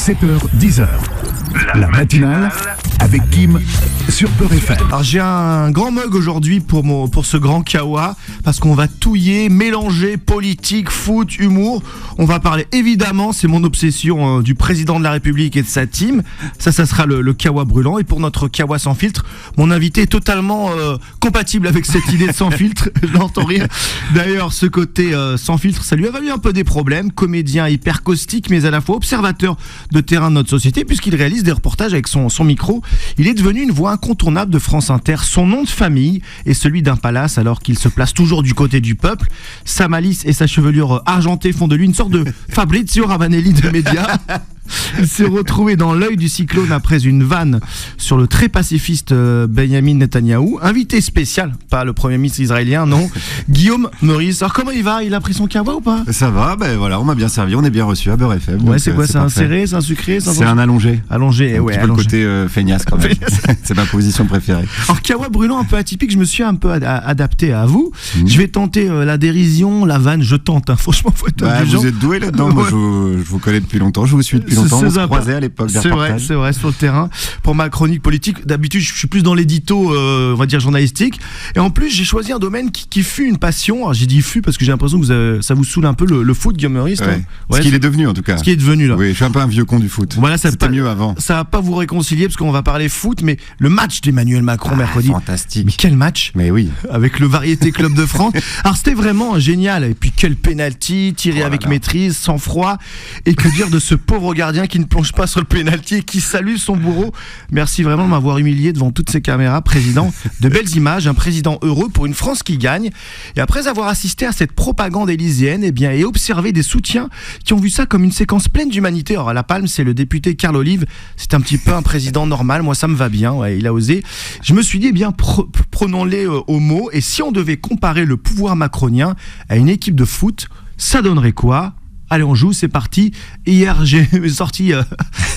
7h, 10h. La matinale avec Kim sur Peur FM. Alors j'ai un grand mug aujourd'hui pour ce grand kawa, parce qu'on va touiller, mélanger politique, foot, humour. On va parler évidemment, c'est mon obsession, du président de la République et de sa team. Ça sera le kawa brûlant. Et pour notre kawa sans filtre, mon invité est totalement compatible avec cette idée de sans filtre. Je l'entends rire. D'ailleurs, ce côté sans filtre, ça lui a valu un peu des problèmes. Comédien hyper caustique, mais à la fois observateur de terrain de notre société, puisqu'il réalise des reportages avec son micro. Il est devenu une voix incontournable de France Inter. Son nom de famille est celui d'un palace, alors qu'il se place toujours du côté du peuple. Sa malice et sa chevelure argentée font de lui une sorte de Fabrizio Ravanelli de médias. Il s'est retrouvé dans l'œil du cyclone après une vanne sur le très pacifiste Benjamin Netanyahou. Invité spécial, pas le premier ministre israélien, non. Guillaume Meurice. Alors comment il va? Il a pris son kawa ou pas? Ça va, ben voilà, on m'a bien servi, on est bien reçu à Beurre FM. Ouais, c'est quoi? C'est un serré, c'est un sucré? C'est un allongé. Allongé, ouais. Un petit peu le côté feignasse quand même. C'est ma position préférée. Alors kawa brûlant un peu atypique, je me suis un peu adapté à vous. Je vais tenter la dérision, la vanne, je tente, hein. Franchement, faut être indulgent. Vous êtes doué là-dedans, moi je vous connais depuis longtemps, je vous suis depuis longtemps, on se croisait à l'époque des reportages. C'est vrai, sur le terrain. Pour ma chronique politique, d'habitude je suis plus dans l'édito, on va dire journalistique. Et en plus j'ai choisi un domaine qui fut une passion. Alors, j'ai dit fut parce que j'ai l'impression que ça vous saoule un peu le foot, Guillaume Meurice. Ce qu'il est devenu en tout cas. Ce qui est devenu là. Oui, je suis un peu un vieux con du foot. Voilà, c'était mieux avant. Ça va pas vous réconcilier parce qu'on va parler foot, mais le match d'Emmanuel Macron mercredi. Fantastique. Mais quel match! Mais oui. Avec le Variété Club de France. Alors c'était vraiment génial. Et puis quel penalty tiré avec maîtrise, sans froid. Et que dire de ce pauvre gardien qui ne plonge pas sur le penalty et qui salue son bourreau. Merci vraiment de m'avoir humilié devant toutes ces caméras, président. De belles images, un président heureux pour une France qui gagne. Et après avoir assisté à cette propagande élyséenne, et observé des soutiens qui ont vu ça comme une séquence pleine d'humanité. Alors à La Palme, c'est le député Carl Olive. C'est un petit peu un président normal. Moi, ça me va bien. Ouais, il a osé. Je me suis dit, prenons-les au mot. Et si on devait comparer le pouvoir macronien à une équipe de foot, ça donnerait quoi? Allez, on joue, c'est parti. Hier, j'ai sorti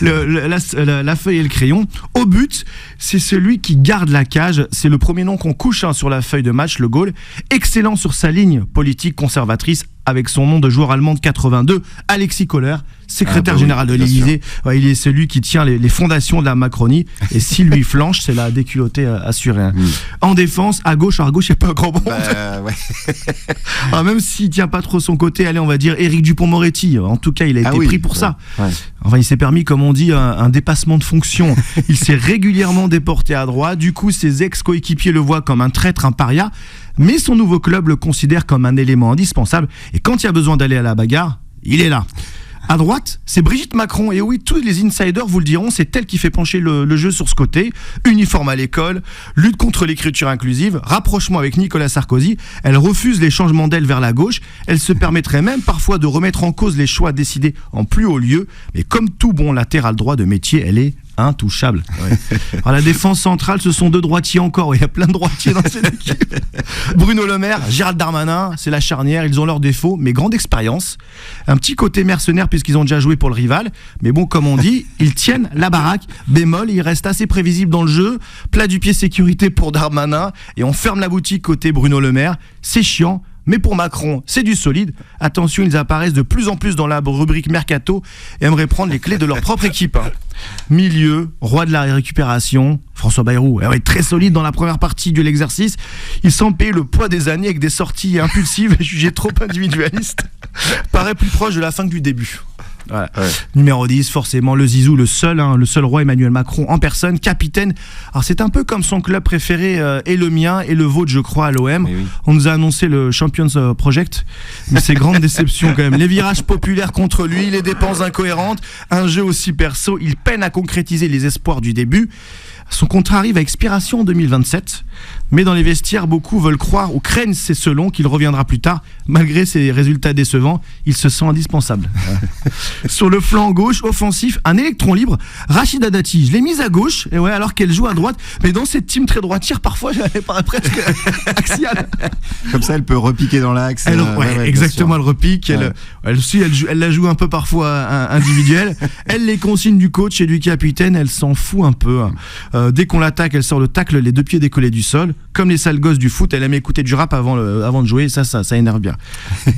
la feuille et le crayon. Au but, c'est celui qui garde la cage. C'est le premier nom qu'on couche sur la feuille de match, le goal. Excellent sur sa ligne politique conservatrice, avec son nom de joueur allemand de 82, Alexis Kohler, secrétaire général de l'Élysée. Ouais, il est celui qui tient les fondations de la Macronie. Et s'il lui flanche, c'est la déculottée assurée. En défense, à gauche, il n'y a pas un grand monde. Ouais. Alors, même s'il tient pas trop son côté, allez, on va dire Éric Dupond-Moretti. En tout cas, il a été pris pour ça. Ouais. Enfin, il s'est permis, comme on dit, un dépassement de fonction. Il s'est régulièrement déporté à droite. Du coup, ses ex-coéquipiers le voient comme un traître, un paria. Mais son nouveau club le considère comme un élément indispensable. Et quand il y a besoin d'aller à la bagarre, il est là. À droite, c'est Brigitte Macron. Et oui, tous les insiders vous le diront, c'est elle qui fait pencher le jeu sur ce côté. Uniforme à l'école, lutte contre l'écriture inclusive, rapprochement avec Nicolas Sarkozy. Elle refuse les changements d'aile vers la gauche. Elle se permettrait même parfois de remettre en cause les choix décidés en plus haut lieu. Mais comme tout bon latéral droit de métier, elle est intouchable. Ouais. Alors, la défense centrale, ce sont deux droitiers encore. Il y a plein de droitiers dans cette équipe. Bruno Le Maire, Gérald Darmanin, c'est la charnière. Ils ont leurs défauts, mais grande expérience. Un petit côté mercenaire puisqu'ils ont déjà joué pour le rival. Mais bon, comme on dit, ils tiennent la baraque. Bémol, ils restent assez prévisibles dans le jeu. Plat du pied sécurité pour Darmanin. Et on ferme la boutique côté Bruno Le Maire. C'est chiant. Mais pour Macron, c'est du solide. Attention, ils apparaissent de plus en plus dans la rubrique Mercato et aimeraient prendre les clés de leur propre équipe. Milieu, roi de la récupération, François Bayrou, très solide dans la première partie de l'exercice. Il semble payer le poids des années avec des sorties impulsives et jugées trop individualistes. Paraît plus proche de la fin que du début. Voilà. Ouais. Numéro 10, forcément, le Zizou, le seul roi Emmanuel Macron en personne, capitaine. Alors c'est un peu comme son club préféré et le mien et le vôtre, je crois, à l'OM. Oui. On nous a annoncé le Champions Project, mais c'est grande déception quand même. Les virages populaires contre lui, les dépenses incohérentes, un jeu aussi perso, il peine à concrétiser les espoirs du début. Son contrat arrive à expiration en 2027, mais dans les vestiaires, beaucoup veulent croire ou craignent, c'est selon, qu'il reviendra plus tard. Malgré ses résultats décevants, il se sent indispensable. Sur le flanc gauche, offensif, un électron libre, Rachida Dati. Je l'ai mise à gauche, et alors qu'elle joue à droite, mais dans cette team très droitière, parfois, elle paraît presque axiale. Comme ça, elle peut repiquer dans l'axe. Exactement, elle repique. Elle la joue un peu parfois individuelle. Elle les consignes du coach et du capitaine, elle s'en fout un peu. Dès qu'on l'attaque, elle sort le tacle, les 2 pieds décollés du sol. Comme les sales gosses du foot, elle aime écouter du rap avant de jouer. Ça énerve bien.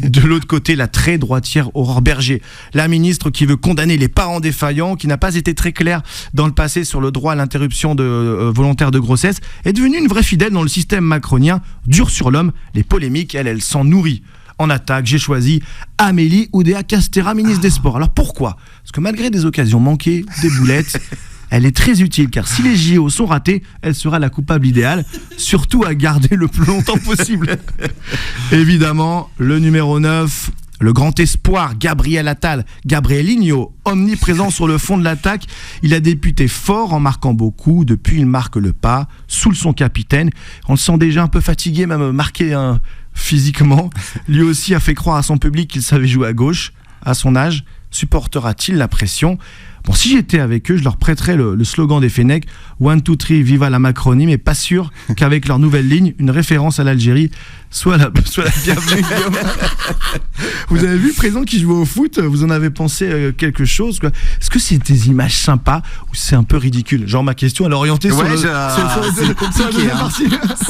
De l'autre côté, la très droitière Aurore Berger, la ministre qui veut condamner les parents défaillants, qui n'a pas été très claire dans le passé sur le droit à l'interruption volontaire de grossesse, est devenue une vraie fidèle dans le système macronien, dure sur l'homme. Les polémiques, elle s'en nourrit. En attaque, j'ai choisi Amélie Oudéa-Castéra, ministre des Sports. Alors pourquoi ? Parce que malgré des occasions manquées, des boulettes, elle est très utile, car si les JO sont ratés, elle sera la coupable idéale, surtout à garder le plus longtemps possible. Évidemment, le numéro 9, le grand espoir, Gabriel Attal, Gabrielinho, omniprésent sur le fond de l'attaque. Il a débuté fort en marquant beaucoup. Depuis, il marque le pas, sous son capitaine. On le sent déjà un peu fatigué, même marqué physiquement. Lui aussi a fait croire à son public qu'il savait jouer à gauche. À son âge, supportera-t-il la pression ? Bon, si j'étais avec eux, je leur prêterais le slogan des Fennecs, 1, 2, 3, viva la Macronie, mais pas sûr qu'avec leur nouvelle ligne, une référence à l'Algérie soit la bienvenue. Vous avez vu le président qui joue au foot, vous en avez pensé quelque chose, quoi. Est-ce que c'est des images sympas ou c'est un peu ridicule ? Genre ma question, elle est orientée sur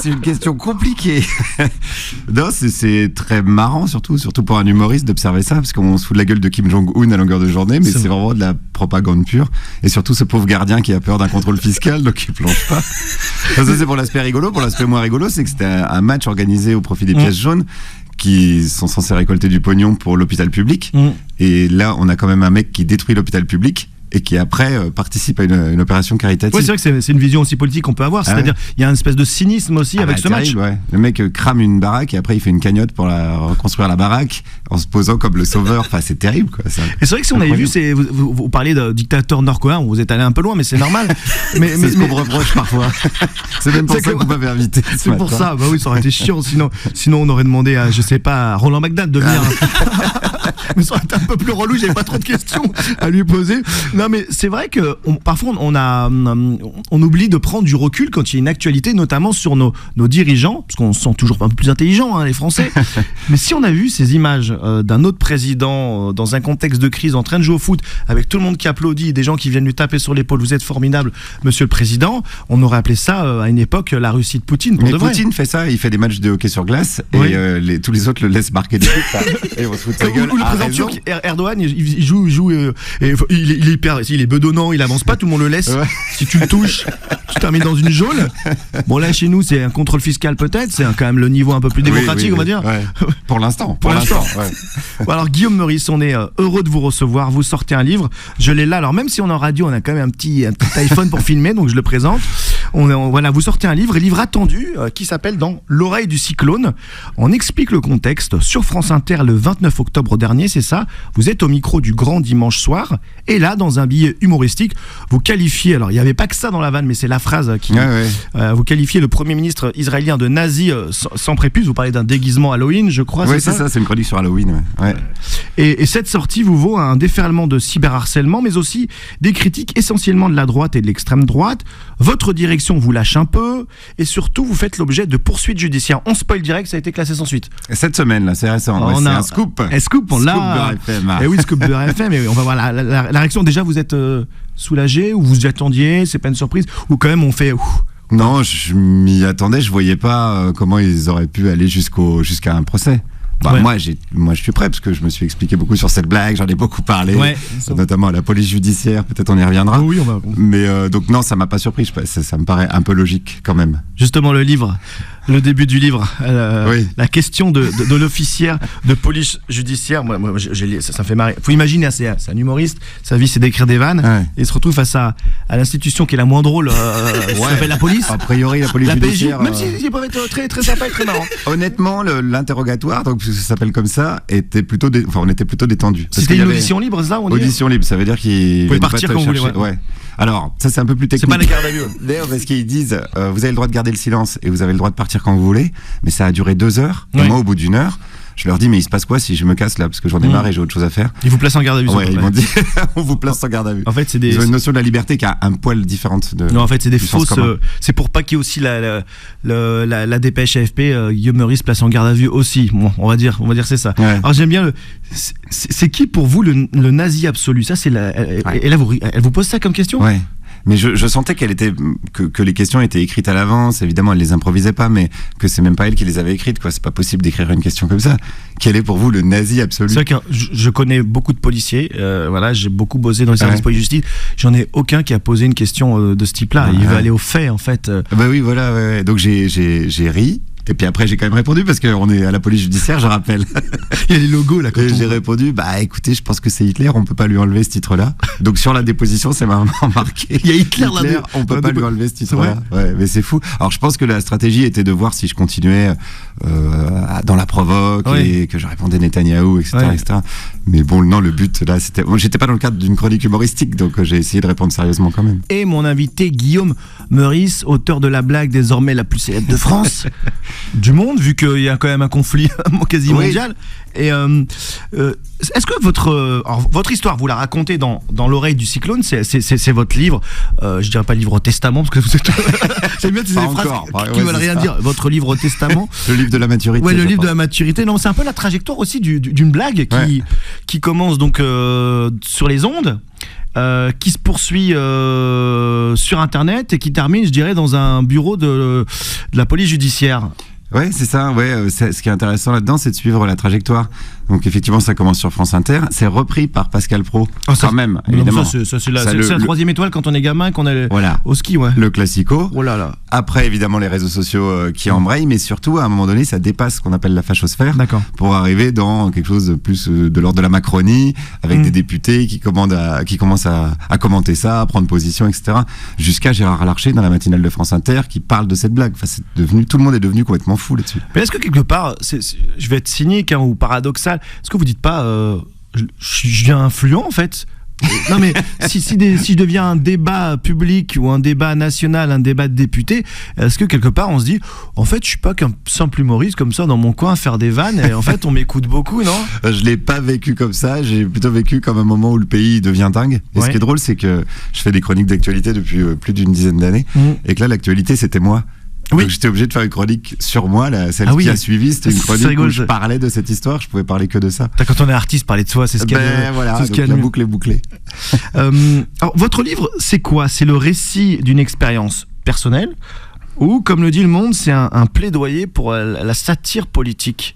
c'est une question compliquée. Non, c'est très marrant, surtout pour un humoriste d'observer ça, parce qu'on se fout de la gueule de Kim Jong-un à longueur de journée, mais c'est vraiment de la propagande pure. Et surtout ce pauvre gardien qui a peur d'un contrôle fiscal, donc il plonge pas. Ça c'est pour l'aspect rigolo. Pour l'aspect moins rigolo, c'est que c'était un match organisé au profit des pièces jaunes qui sont censés récolter du pognon pour l'hôpital public. Et là, on a quand même un mec qui détruit l'hôpital public et qui après participe à une opération caritative. Oui, c'est vrai que c'est une vision aussi politique qu'on peut avoir, c'est-à-dire il y a une espèce de cynisme aussi avec ce match. Ouais. Le mec crame une baraque et après il fait une cagnotte pour reconstruire la baraque en se posant comme le sauveur. Enfin, c'est terrible, quoi. Et c'est vrai que si on avait vu, vous parlez de dictateur nord-coréen, vous êtes allé un peu loin, mais c'est normal. mais ce qu'on me reproche parfois. C'est même pour ça que vous m'avez invité. C'est pour ça. Bah oui, ça aurait été chiant. Sinon, on aurait demandé à, je sais pas, à Roland McDan de venir. Mais ça aurait été un peu plus relou. J'avais pas trop de questions à lui poser. Non, mais c'est vrai que parfois on oublie de prendre du recul quand il y a une actualité, notamment sur nos dirigeants, parce qu'on se sent toujours un peu plus intelligents, les Français. Mais si on a vu ces images d'un autre président dans un contexte de crise en train de jouer au foot, avec tout le monde qui applaudit, des gens qui viennent lui taper sur l'épaule, vous êtes formidable, monsieur le président, on aurait appelé ça à une époque la Russie de Poutine. Mais Poutine fait ça, il fait des matchs de hockey sur glace et tous les autres le laissent marquer des buts. Et on se fout de sa gueule. Ou le président turc Erdogan, il joue et il est hyper. Il est bedonnant, il avance pas, tout le monde le laisse. Ouais. Si tu le touches, tu termines dans une geôle. Bon, là chez nous, c'est un contrôle fiscal peut-être, c'est quand même le niveau un peu plus démocratique, on va dire. Ouais. Pour l'instant. Ouais. Bon, alors Guillaume Meurice, on est heureux de vous recevoir. Vous sortez un livre, je l'ai là. Alors même si on est en radio, on a quand même un petit iPhone pour filmer, donc je le présente. Voilà, vous sortez un livre attendu qui s'appelle Dans l'oreille du cyclone. On explique le contexte sur France Inter le 29 octobre dernier, c'est ça. Vous êtes au micro du Grand Dimanche soir et là, dans un billet humoristique, vous qualifiez, alors il n'y avait pas que ça dans la vanne, mais c'est la phrase qui... vous qualifiez le Premier ministre israélien de nazi sans prépuce. Vous parlez d'un déguisement Halloween, je crois. Oui, c'est ça, c'est une chronique sur Halloween. Ouais. Et cette sortie vous vaut un déferlement de cyberharcèlement, mais aussi des critiques essentiellement de la droite et de l'extrême droite. Votre direction vous lâche un peu, et surtout vous faites l'objet de poursuites judiciaires. On spoil direct, ça a été classé sans suite. Cette semaine, là, c'est récent. C'est un scoop. Un scoop, on l'a. Scoop de RFM. Et oui, scoop de RFM. Et on va voir la réaction. Déjà, vous êtes soulagé, ou vous y attendiez, c'est pas une surprise, ou quand même on fait... Non, je m'y attendais, je voyais pas comment ils auraient pu aller jusqu'à un procès. Moi, je suis prêt parce que je me suis expliqué beaucoup sur cette blague, j'en ai beaucoup parlé, notamment à la police judiciaire, peut-être on y reviendra. Oui, on va. Mais donc non, ça m'a pas surpris, ça me paraît un peu logique quand même. Justement, le livre, le début du livre, la question de l'officière de police judiciaire, moi ça me fait marrer. Faut imaginer, c'est un humoriste, sa vie c'est d'écrire des vannes, et il se retrouve face à l'institution qui est la moins drôle, qui s'appelle la police. A priori, la police judiciaire. Même s'ils peuvent être très, très sympa et très marrant. Honnêtement, l'interrogatoire, donc ça s'appelle comme ça, on était plutôt détendu. C'était une audition libre, ça, on dit. Audition libre, ça veut dire qu'ils pouvez partir quand vous voulez. Ouais. Alors, ça c'est un peu plus technique. C'est pas la garde à vue. D'ailleurs, parce qu'ils disent, vous avez le droit de garder le silence et vous avez le droit de partir quand vous voulez, mais ça a duré 2 heures. Et moi, au bout d'1 heure, je leur dis, mais il se passe quoi si je me casse là, parce que j'en ai marre et j'ai autre chose à faire. Ils vous placent en garde à vue. Ouais, ils m'ont dit, on vous place en garde à vue. En fait, ils ont une notion de la liberté qui a un poil différente de. Non, en fait, c'est des fausses. C'est pour pas qu'il y ait aussi la dépêche AFP. Guillaume Meurice place en garde à vue aussi. Bon, on va dire c'est ça. Ouais. Alors j'aime bien c'est qui pour vous le nazi absolu? Ça c'est et là elle vous pose ça comme question? Ouais. Mais je sentais que les questions étaient écrites à l'avance. Évidemment, elle les improvisait pas, mais que c'est même pas elle qui les avait écrites, quoi. C'est pas possible d'écrire une question comme ça. Quel est pour vous le nazi absolu? C'est vrai que je connais beaucoup de policiers. Voilà, j'ai beaucoup bossé dans les services police-justice. J'en ai aucun qui a posé une question de ce type-là. Il veut aller au fait, en fait. Bah oui, voilà. Ouais. Donc j'ai ri. Et puis après, j'ai quand même répondu parce qu'on est à la police judiciaire, je rappelle. Il y a les logos là. Et j'ai répondu, écoutez, je pense que c'est Hitler, on peut pas lui enlever ce titre-là. Donc sur la déposition, c'est vraiment marqué. Il y a Hitler là. On peut pas lui enlever ce titre-là. Ouais, mais c'est fou. Alors je pense que la stratégie était de voir si je continuais dans la provoque et que je répondais Netanyahou, etc., etc. Mais bon, non, le but là, c'était. Bon, j'étais pas dans le cadre d'une chronique humoristique, donc j'ai essayé de répondre sérieusement quand même. Et mon invité Guillaume Meurice, auteur de la blague désormais la plus célèbre de France. Du monde, vu qu'il y a quand même un conflit quasi mondial. Et est-ce que votre histoire, vous la racontez dans l'oreille du cyclone, c'est votre livre, je dirais pas livre testament, parce que vous êtes j'aime bien ces phrases qui veulent rien dire. Votre livre testament. Le livre de la maturité. Ouais, le livre de la maturité. Non, c'est un peu la trajectoire aussi d'une blague qui commence donc sur les ondes. Qui se poursuit sur Internet et qui termine, je dirais, dans un bureau de la police judiciaire. Ouais, c'est ça. Ouais, ce qui est intéressant là-dedans, c'est de suivre la trajectoire. Donc effectivement, ça commence sur France Inter. C'est repris par Pascal Praud, quand même, évidemment. C'est la troisième étoile quand on est gamin, qu'on est au ski, Le classico. Oh là là. Après, évidemment, les réseaux sociaux qui embrayent, mais surtout, à un moment donné, ça dépasse ce qu'on appelle la fachosphère. D'accord. Pour arriver dans quelque chose de plus de l'ordre de la Macronie, avec des députés qui commencent à commenter ça, à prendre position, etc. Jusqu'à Gérard Larcher dans la matinale de France Inter qui parle de cette blague. Enfin, tout le monde est devenu complètement fou là-dessus. Mais est-ce que quelque part, je vais être cynique ou paradoxal, est-ce que vous dites pas je deviens influent en fait? Non mais si je deviens un débat public ou un débat national, un débat de députés, est-ce que quelque part on se dit en fait je suis pas qu'un simple humoriste comme ça dans mon coin à faire des vannes et en fait on m'écoute beaucoup, non? Je l'ai pas vécu comme ça, j'ai plutôt vécu comme un moment où le pays devient dingue. Et ce qui est drôle, c'est que je fais des chroniques d'actualité depuis plus d'une dizaine d'années et que là l'actualité c'était moi. Donc j'étais obligé de faire une chronique sur moi, celle qui a suivi, c'était une chronique où je parlais de cette histoire, je pouvais parler que de ça. Quand on est artiste, parler de soi, c'est ce qu'il y a. Voilà, donc la boucle est bouclée. Alors, votre livre, c'est quoi? C'est le récit d'une expérience personnelle ou, comme le dit Le Monde, c'est un plaidoyer pour la satire politique?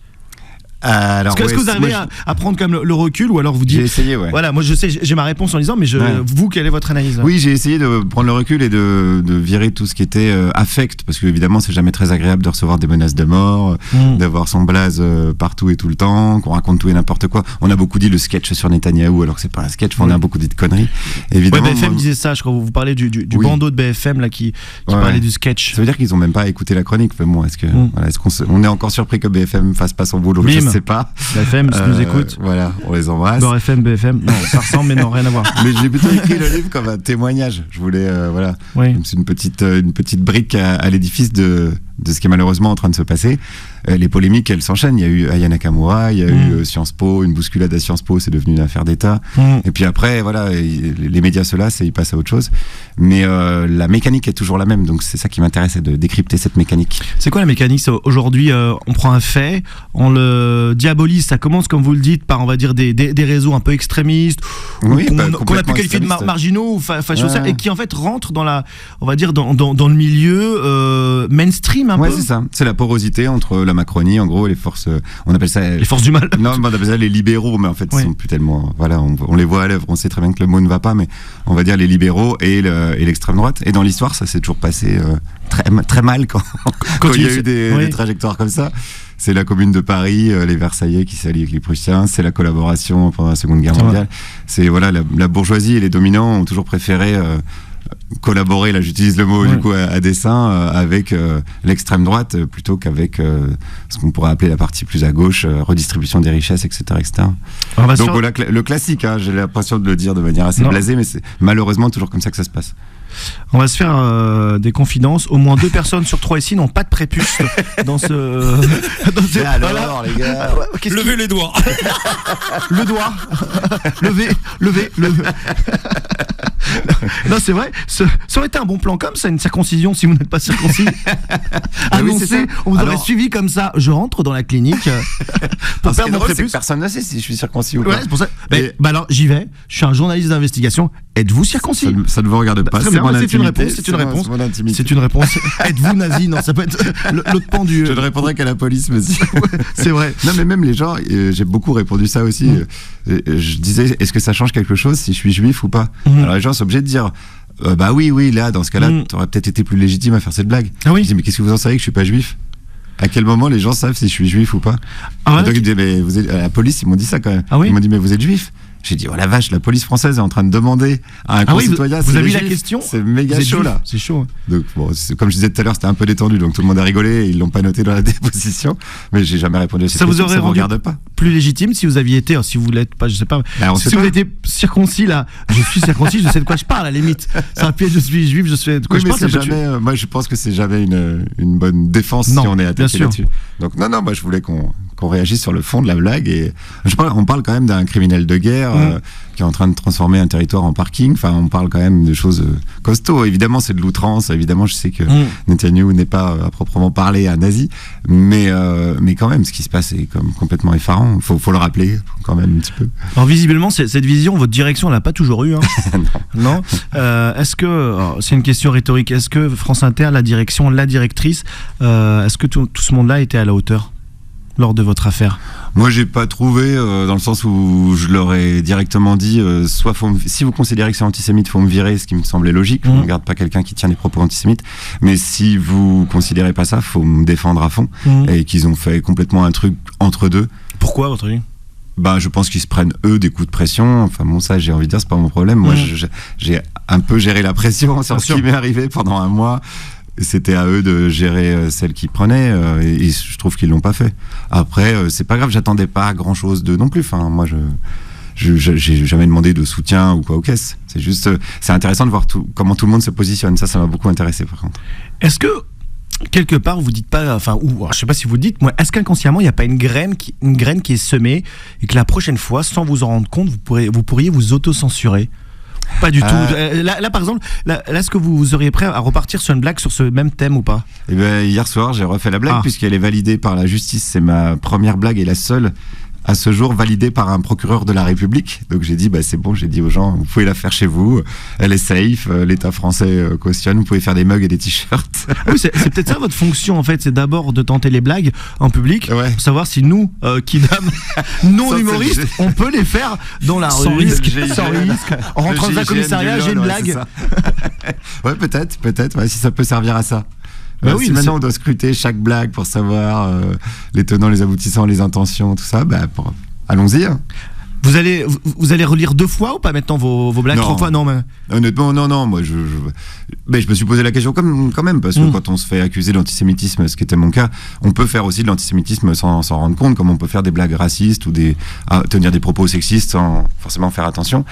Alors, est-ce que vous arrivez à prendre comme le recul ou alors vous dites... J'ai essayé, Voilà, moi je sais, j'ai ma réponse en disant, mais vous, quelle est votre analyse? Oui, j'ai essayé de prendre le recul et de virer tout ce qui était affect, parce que évidemment c'est jamais très agréable de recevoir des menaces de mort, d'avoir son blaze partout et tout le temps, qu'on raconte tout et n'importe quoi. On a beaucoup dit le sketch sur Netanyahou, alors que c'est pas un sketch, on a beaucoup dit de conneries. Évidemment, BFM disait ça, je crois, vous parlez du bandeau de BFM là, qui parlait du sketch. Ça veut dire qu'ils ont même pas écouté la chronique. Enfin, bon, est-ce qu'on est encore surpris que BFM fasse pas son boulot? Je sais pas. BFM, si nous écoute. Voilà, on les embrasse. Beurre FM, BFM. Non, ça ressemble, mais non, rien à voir. Mais j'ai plutôt écrit le livre comme un témoignage. Je voulais, c'est une petite brique à l'édifice de ce qui est malheureusement en train de se passer. Les polémiques, elles s'enchaînent. Il y a eu Aya Nakamura, il y a eu Sciences Po, une bousculade à Sciences Po, c'est devenu une affaire d'État. Et puis après, les médias se lassent et ils passent à autre chose. Mais la mécanique est toujours la même, donc c'est ça qui m'intéresse, c'est de décrypter cette mécanique. C'est quoi la mécanique? Aujourd'hui, on prend un fait, on le diabolise, ça commence, comme vous le dites, par, on va dire, des réseaux un peu extrémistes, qu'on a pu qualifier de marginaux ou fascistes, et qui en fait rentrent dans on va dire, dans le milieu mainstream un peu. C'est ça, c'est la porosité entre la Macronie, en gros, les forces, on appelle ça... Les forces du mal. Non, on appelle ça les libéraux, mais en fait, ils sont plus tellement... Voilà, on les voit à l'œuvre, on sait très bien que le mot ne va pas, mais on va dire les libéraux et l'extrême droite. Et dans l'histoire, ça s'est toujours passé très mal quand il y a eu des trajectoires comme ça. C'est la Commune de Paris, les Versaillais qui s'allient avec les Prussiens, c'est la collaboration pendant la Seconde Guerre mondiale. C'est la bourgeoisie et les dominants ont toujours préféré collaborer, là j'utilise le mot du coup à dessein, avec l'extrême droite plutôt qu'avec ce qu'on pourrait appeler la partie plus à gauche, redistribution des richesses, etc. Donc voilà, le classique, j'ai l'impression de le dire de manière assez blasée, mais c'est malheureusement toujours comme ça que ça se passe. On va se faire des confidences. Au moins 2 personnes sur 3 ici n'ont pas de prépuce dans ce. Alors, les gars, levez les doigts. Le doigt. Levez. Non, c'est vrai. Ça aurait été un bon plan comme ça, une circoncision si vous n'êtes pas circoncis. Annoncé, on vous aurait suivi comme ça. Je rentre dans la clinique pour perdre mon prépuce. Personne ne sait si je suis circoncis ou pas. C'est pour ça. Alors j'y vais. Je suis un journaliste d'investigation êtes-vous circoncis? Ça ne vous regarde pas. C'est une réponse. C'est une réponse. Êtes-vous nazi? Non, ça peut être l'autre pan du. Je ne répondrai qu'à la police, mais c'est vrai. Non, mais même les gens, j'ai beaucoup répondu ça aussi. Je disais, est-ce que ça change quelque chose si je suis juif ou pas? Alors les gens sont obligés de dire. Bah oui, là, dans ce cas-là, t'aurais peut-être été plus légitime à faire cette blague. Ah oui. Je dis, mais qu'est-ce que vous en savez que je suis pas juif? À quel moment les gens savent si je suis juif ou pas? Ah ouais, donc, ils disaient, mais à la police, ils m'ont dit ça quand même. Ah oui. Ils m'ont dit, mais vous êtes juif? J'ai dit, oh la vache, la police française est en train de demander à un concitoyen. Vous avez vu la question? C'est méga chaud là. C'est chaud. Donc, bon, comme je disais tout à l'heure, c'était un peu détendu, donc tout le monde a rigolé et ils l'ont pas noté dans la déposition. Mais j'ai jamais répondu à cette question. Ça vous aurait rendu regarde pas. Plus légitime si vous aviez été, si vous l'êtes pas, je sais pas. Si vous étiez circoncis là, je suis circoncis, je sais de quoi je parle à la limite. C'est un piège, je suis juif, je sais de quoi je parle. Moi, je pense que c'est jamais une bonne défense si on est attaqué là-dessus. Donc non, moi je voulais qu'on réagisse sur le fond de la blague et on parle quand même d'un criminel de guerre qui est en train de transformer un territoire en parking. Enfin, on parle quand même de choses costauds. Évidemment, c'est de l'outrance. Évidemment, je sais que Netanyahou n'est pas à proprement parler un nazi, mais quand même, ce qui se passe est comme complètement effarant. Faut le rappeler quand même un petit peu. Alors visiblement, cette vision, votre direction, on l'a pas toujours eue. Hein. Non. Est-ce que c'est une question rhétorique? Est-ce que France Inter, la direction, la directrice, est-ce que tout ce monde-là était à la hauteur lors de votre affaire? Moi, j'ai pas trouvé, dans le sens où je leur ai directement dit, si vous considérez que c'est antisémite, faut me virer, ce qui me semblait logique. On ne garde pas quelqu'un qui tient des propos antisémites. Mais si vous considérez pas ça, faut me défendre à fond. Et qu'ils ont fait complètement un truc entre deux. Pourquoi, votre avis? Je pense qu'ils se prennent eux des coups de pression. Enfin bon, ça, j'ai envie de dire, c'est pas mon problème. Moi, j'ai un peu géré la pression sur ce qui m'est arrivé pendant un mois. C'était à eux de gérer celle qu'ils prenaient et je trouve qu'ils l'ont pas fait. Après, c'est pas grave, j'attendais pas grand chose d'eux non plus. Enfin, moi, j'ai jamais demandé de soutien ou quoi aux caisses. C'est juste, c'est intéressant de voir comment tout le monde se positionne. Ça m'a beaucoup intéressé par contre. Est-ce que quelque part vous dites pas, je sais pas si vous dites, moi, est-ce qu'inconsciemment il n'y a pas une graine qui est semée et que la prochaine fois, sans vous en rendre compte, vous pourriez vous auto-censurer? Pas du tout. Là, par exemple, est-ce que vous seriez prêt à repartir sur une blague sur ce même thème ou pas? Eh bien, hier soir, j'ai refait la blague puisqu'elle est validée par la justice. C'est ma première blague et la seule à ce jour validée par un procureur de la République. Donc j'ai dit, c'est bon, j'ai dit aux gens, vous pouvez la faire chez vous, elle est safe, l'État français cautionne, vous pouvez faire des mugs et des t-shirts. Oui, c'est peut-être ça votre fonction en fait, c'est d'abord de tenter les blagues en public, pour savoir si nous, kidam, non humoristes, on peut les faire dans la rue, sans risque. En rentrant dans un commissariat, j'ai une blague. Ouais, peut-être, si ça peut servir à ça. Si maintenant on doit scruter chaque blague pour savoir les tenants, les aboutissants, les intentions, tout ça, allons-y. Hein. Vous allez relire 2 fois ou pas maintenant vos blagues? 3 fois? Non, mais... Honnêtement, non. Moi, je me suis posé la question quand même, parce que quand on se fait accuser d'antisémitisme, ce qui était mon cas, on peut faire aussi de l'antisémitisme sans s'en rendre compte, comme on peut faire des blagues racistes ou tenir des propos sexistes sans forcément faire attention.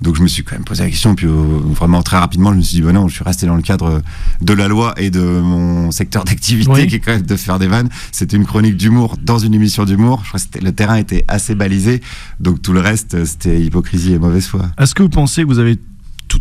Donc je me suis quand même posé la question, puis vraiment très rapidement, je me suis dit, non, je suis resté dans le cadre de la loi et de mon secteur d'activité, qui est quand même de faire des vannes. C'était une chronique d'humour dans une émission d'humour. Je crois que le terrain était assez balisé, donc tout le reste, c'était hypocrisie et mauvaise foi. Est-ce que vous pensez que vous avez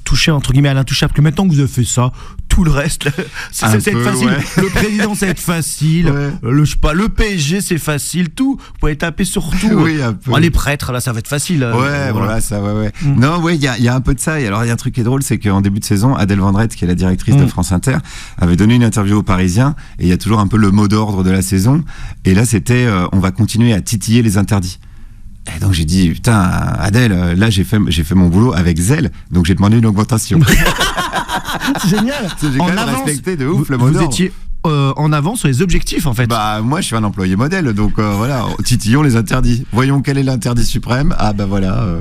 touché entre guillemets à l'intouchable, que maintenant que vous avez fait ça, tout le reste, ça va être facile. Ouais. Le président, ça va être facile. Le PSG, c'est facile. Tout, vous pouvez taper sur tout. Oui, un peu. Les prêtres, là, ça va être facile. Voilà, ça, ouais. Non, il y a un peu de ça. Et alors, il y a un truc qui est drôle, c'est qu'en début de saison, Adèle Vendrette, qui est la directrice de France Inter, avait donné une interview aux Parisiens. Et il y a toujours un peu le mot d'ordre de la saison. Et là, c'était, on va continuer à titiller les interdits. Et donc j'ai dit, putain, Adèle, là j'ai fait mon boulot avec zèle, donc j'ai demandé une augmentation. Génial. J'ai quand même respecté de ouf le mot d'ordre. Vous étiez en avant sur les objectifs en fait. Moi je suis un employé modèle, donc voilà, titillons les interdits. Voyons quel est l'interdit suprême.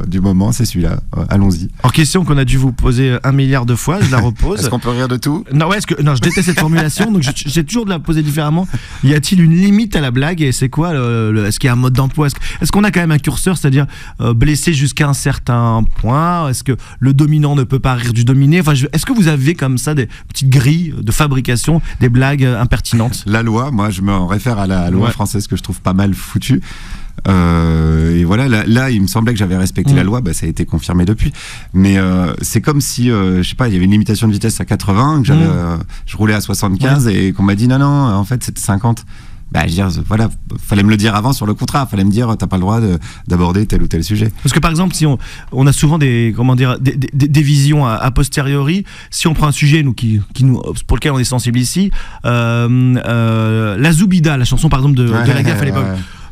Du moment c'est celui-là. Allons-y. Alors question qu'on a dû vous poser 1 milliard de fois, je la repose. Est-ce qu'on peut rire de tout? Non, je déteste cette formulation, donc j'ai toujours de la poser différemment. Y a-t-il une limite à la blague et c'est quoi est-ce qu'il y a un mode d'emploi? Est-ce qu'on a quand même un curseur, c'est-à-dire blessé jusqu'à un certain point? Est-ce que le dominant ne peut pas rire du dominé? Est-ce que vous avez comme ça des petites grilles de fabrication des blagues impertinente? La loi, moi je me réfère à la loi française que je trouve pas mal foutue. Et voilà, là il me semblait que j'avais respecté la loi, ça a été confirmé depuis. Mais c'est comme si, je sais pas, il y avait une limitation de vitesse à 80, que je roulais à 75 et qu'on m'a dit non, en fait c'était 50. je veux dire, voilà, fallait me le dire avant sur le contrat, fallait me dire t'as pas le droit d'aborder tel ou tel sujet. Parce que par exemple, si on a souvent des visions a posteriori, si on prend un sujet pour lequel on est sensible ici, la Zoubida, la chanson par exemple de la Gaffe à l'époque.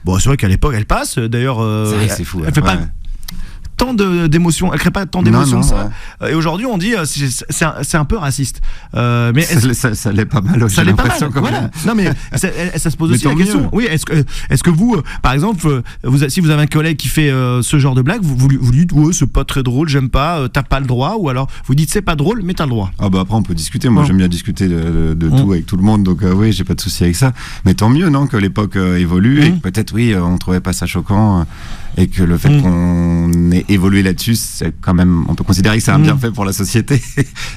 Bon, c'est vrai qu'à l'époque elle passe, d'ailleurs c'est fou, elle fait pas tant d'émotions, elle crée pas tant d'émotions que ça. Ouais. Et aujourd'hui, on dit c'est un peu raciste. Mais ça l'est pas mal aussi. Ça l'est pas mal. Voilà. Non mais ça se pose aussi la question. Mieux. Oui, est-ce que vous, par exemple, si vous avez un collègue qui fait ce genre de blague, vous lui dites ouais, c'est pas très drôle, j'aime pas, t'as pas le droit, ou alors vous dites c'est pas drôle, mais t'as le droit. Ah bah après on peut discuter. Moi j'aime bien discuter de tout avec tout le monde, donc oui, j'ai pas de souci avec ça. Mais tant mieux, non, que l'époque évolue et que peut-être oui, on trouvait pas ça choquant. Et que le fait qu'on ait évolué là-dessus, c'est quand même, on peut considérer que c'est un bienfait pour la société,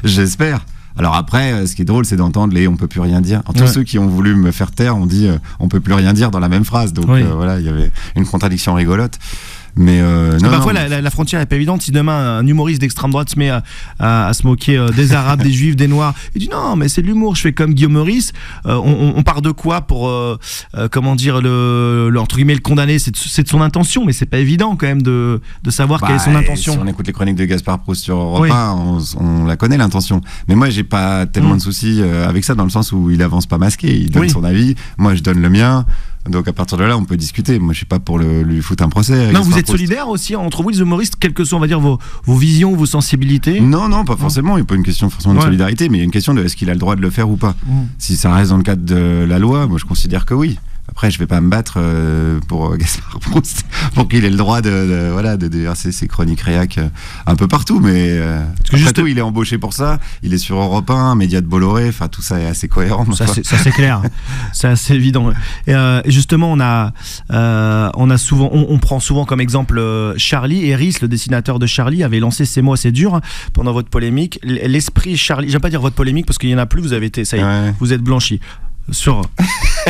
j'espère. Alors après, ce qui est drôle, c'est d'entendre on peut plus rien dire. Tous ceux qui ont voulu me faire taire ont dit on peut plus rien dire dans la même phrase. Donc voilà, il y avait une contradiction rigolote. Mais parfois la frontière est pas évidente. Si demain un humoriste d'extrême droite se met à se moquer des Arabes, des Juifs, des Noirs, il dit non mais c'est de l'humour, je fais comme Guillaume Meurice, on part de quoi pour comment dire entre guillemets le condamner, c'est de son intention, mais c'est pas évident quand même de savoir quelle est son intention. Si on écoute les chroniques de Gaspard Proust sur Europe 1, on la connaît l'intention. Mais moi j'ai pas tellement de soucis avec ça, dans le sens où il avance pas masqué, il donne son avis, moi je donne le mien. Donc à partir de là, on peut discuter. Moi, je suis pas pour lui foutre un procès. Non, vous êtes solidaires aussi entre vous, les humoristes, quelles que soient, on va dire, vos visions, vos sensibilités. Non, pas forcément. Il n'y a pas une question forcément de solidarité, mais il y a une question de est-ce qu'il a le droit de le faire ou pas. Si ça reste dans le cadre de la loi, moi, je considère que oui. Après, je vais pas me battre pour Gaspard Proust pour qu'il ait le droit de déverser ses chroniques réac un peu partout. Mais après tout, il est embauché pour ça. Il est sur Europe 1, média de Bolloré. Enfin, tout ça est assez cohérent. Ça c'est clair. C'est assez évident. Et justement, on prend souvent comme exemple Charlie. Eris, le dessinateur de Charlie, avait lancé ces mots assez durs pendant votre polémique. L'esprit Charlie. J'aime pas dire votre polémique parce qu'il y en a plus. Vous avez été, ça y est, vous êtes blanchi. Sur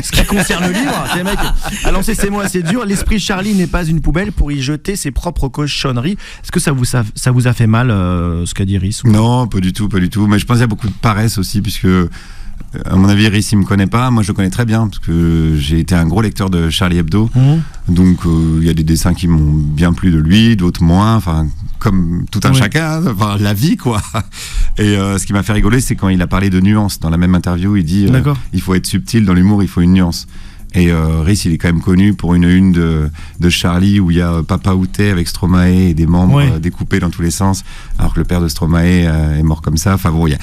ce qui concerne le livre, le mec a lancé ces mots assez durs. L'esprit Charlie n'est pas une poubelle pour y jeter ses propres cochonneries. Est-ce que ça vous a fait mal ce qu'a dit Iris? Non, pas du tout. Mais je pense qu'il y a beaucoup de paresse aussi, puisque à mon avis, Iris, il me connaît pas. Moi, je le connais très bien parce que j'ai été un gros lecteur de Charlie Hebdo. Donc, il y a des dessins qui m'ont bien plu de lui, d'autres moins. Enfin, comme tout un chacun. Enfin, la vie, quoi. Et ce qui m'a fait rigoler, c'est quand il a parlé de nuances. Dans la même interview, il dit il faut être subtil dans l'humour, il faut une nuance. Et Rhys, il est quand même connu pour une de Charlie où il y a Papa Outé avec Stromae et des membres découpés dans tous les sens, alors que le père de Stromae est mort comme ça. Enfin bon, il y a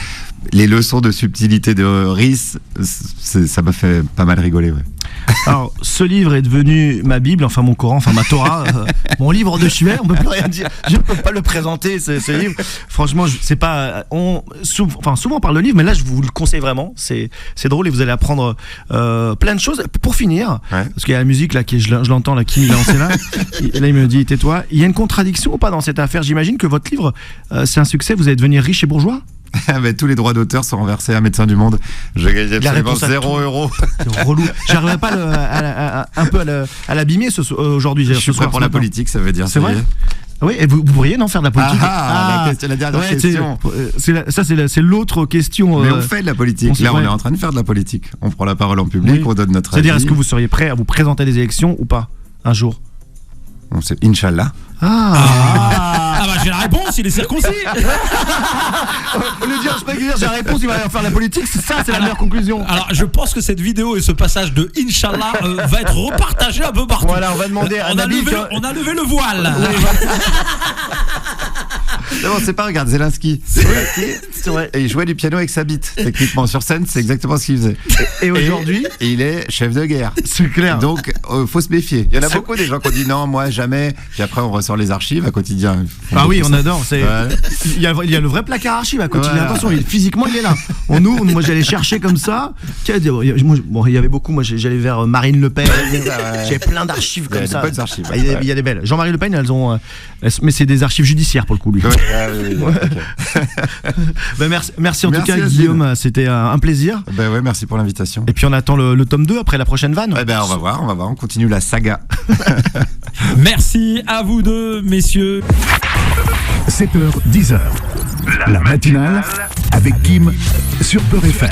les leçons de subtilité de Rhys, ça m'a fait pas mal rigoler. Alors, ce livre est devenu ma Bible, enfin mon Coran, enfin ma Torah, mon livre de chevet. On peut plus rien dire. Je ne peux pas le présenter, ce livre. Franchement, c'est pas. Souvent on parle de livre, mais là, je vous le conseille vraiment. C'est drôle et vous allez apprendre plein de choses. Pour finir, parce qu'il y a la musique là, je l'entends là, qui m'y lancé là. Et là, il me dit tais-toi. Il y a une contradiction ou pas dans cette affaire? J'imagine que votre livre, c'est un succès. Vous allez devenir riche et bourgeois. Mais tous les droits d'auteur sont renversés à Médecins du Monde. Je gagne absolument 0 €. C'est relou. J'arriverai pas un peu à l'abîmer aujourd'hui. Je suis prêt pour la politique, ça veut dire. C'est vrai. Oui, et vous pourriez faire de la politique. La dernière question. C'est l'autre question. Mais on fait de la politique. Là, on est en train de faire de la politique. On prend la parole en public, on donne notre avis. C'est-à-dire, est-ce que vous seriez prêt à vous présenter à des élections ou pas un jour? Inch'Allah. J'ai la réponse, il est circoncis. Au lieu de dire, je peux dire, j'ai la réponse, il va faire la politique, c'est la meilleure conclusion. Alors, je pense que cette vidéo et ce passage de Inch'Allah va être repartagé un peu partout. Voilà, on va demander à Nabil. On a levé le voile. Non, c'est pas, regarde, Zelensky. C'est vrai. Et il jouait du piano avec sa bite. Techniquement, sur scène, c'est exactement ce qu'il faisait. Et aujourd'hui, il est chef de guerre. C'est clair. Donc, faut se méfier. Il y en a beaucoup des gens qui ont dit non, moi, jamais. Puis après, on ressort les archives à quotidien. Ah oui, on adore. Il y a le vrai placard archive à quotidien. Attention, physiquement, il est là. Moi, j'allais chercher comme ça. Il y avait beaucoup. Moi, j'allais vers Marine Le Pen. J'avais plein d'archives comme ça. Il y a des bonnes archives. Il y a des belles. Jean-Marie Le Pen, elles ont. Mais c'est des archives judiciaires pour le coup, lui. Merci en tout cas, Guillaume. C'était un plaisir. Merci pour l'invitation. Et puis on attend le tome 2 après la prochaine vanne. On va voir. On continue la saga. Merci à vous deux, messieurs. 7h, 10h. La matinale avec Kim sur Peur FM.